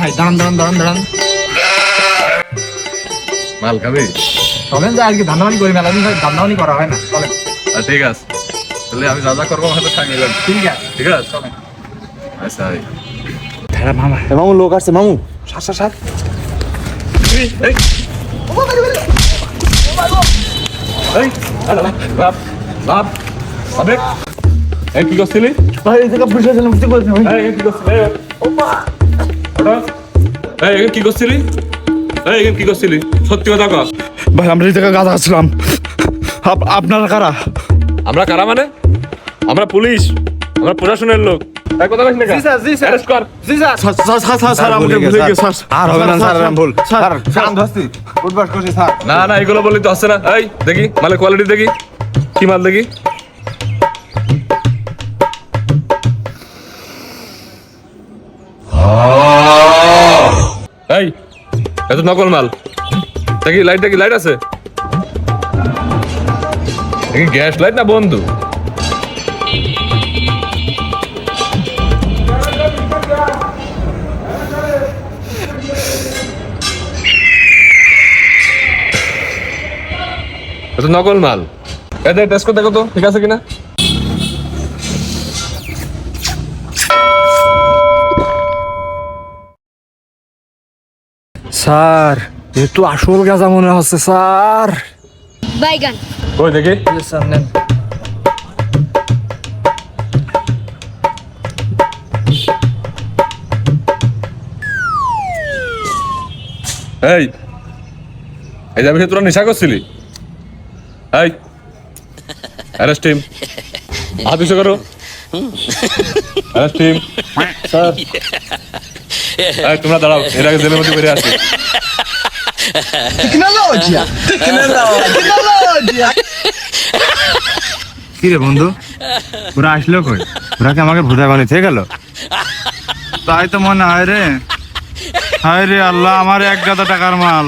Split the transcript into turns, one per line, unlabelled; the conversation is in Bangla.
খাই। দাঁড়ান দাঁড়ান দাঁড়ান দাঁড়ান,
মাল খাবি?
চলেন যে আজকে ধান্দাবানি করি, মেলা দিন ধরে ধান্দাবানি করা হয় না, চলেন।
ঠিক আছে, তাহলে আমি যা যা করবো হয়তো সামিল হবি।
ঠিক আছে
ঠিক আছে,
চলেন।
আচ্ছা
মামা
মামু লোক আসছে মামু।
সাত
এই লাভ লাভ আবেগ, এই কি করছিলি?
ভাই এই জায়গা পুলিশ আসলে বুঝতে পারছি ভাই।
এই কি করছিলি? এই কি করছিলি? এই কি করছিলি? সত্যি কথা কর।
ভাই আমরা এই জায়গা গাঁজা আসলাম। আপনারা কারা?
আমরা কারা মানে? আমরা পুলিশ, আমরা প্রশাসনের লোক। এই কথা কইছ না কেন? অ্যারেস্ট কর।
স্যার আমাকে ভুলে গেছে স্যার। আর হবে না স্যার, আমি ভুল স্যার।
কান ধরছি, উঠবাস করছি স্যার।
না না, এগুলো বললি তো হচ্ছে না। এই দেখি মালের কোয়ালিটি দেখি, কি মাল দেখি। এই এত নকল মাল দেখি। লাইট দেখি, লাইট আছে দেখি। গ্যাস লাইট না বন্ধু? এত নকল মাল। এদের টেস্ট করে দেখো তো ঠিক আছে কিনা।
স্যার এ তো আসল গাঁজা মনে হচ্ছে স্যার।
বাইগান।
ওই দেখি।
স্যার নেন।
এই এই যাবি তোরা নেশা করছিলি? এই অ্যারেস্ট টিম, হাত উঁচু করো। Arrest team.
স্যার
এই তোমরা দাঁড়াও, এর আগে জেলের মধ্যে বেরিয়ে আসি।
কি রে বন্ধু, ওরা আসলো কই? ওরা কি আমাকে ভুদা বানিয়ে থেকে গেল? তাই তো মনে হয় রে। হায় রে আল্লাহ, আমার 1,000 টাকার মাল।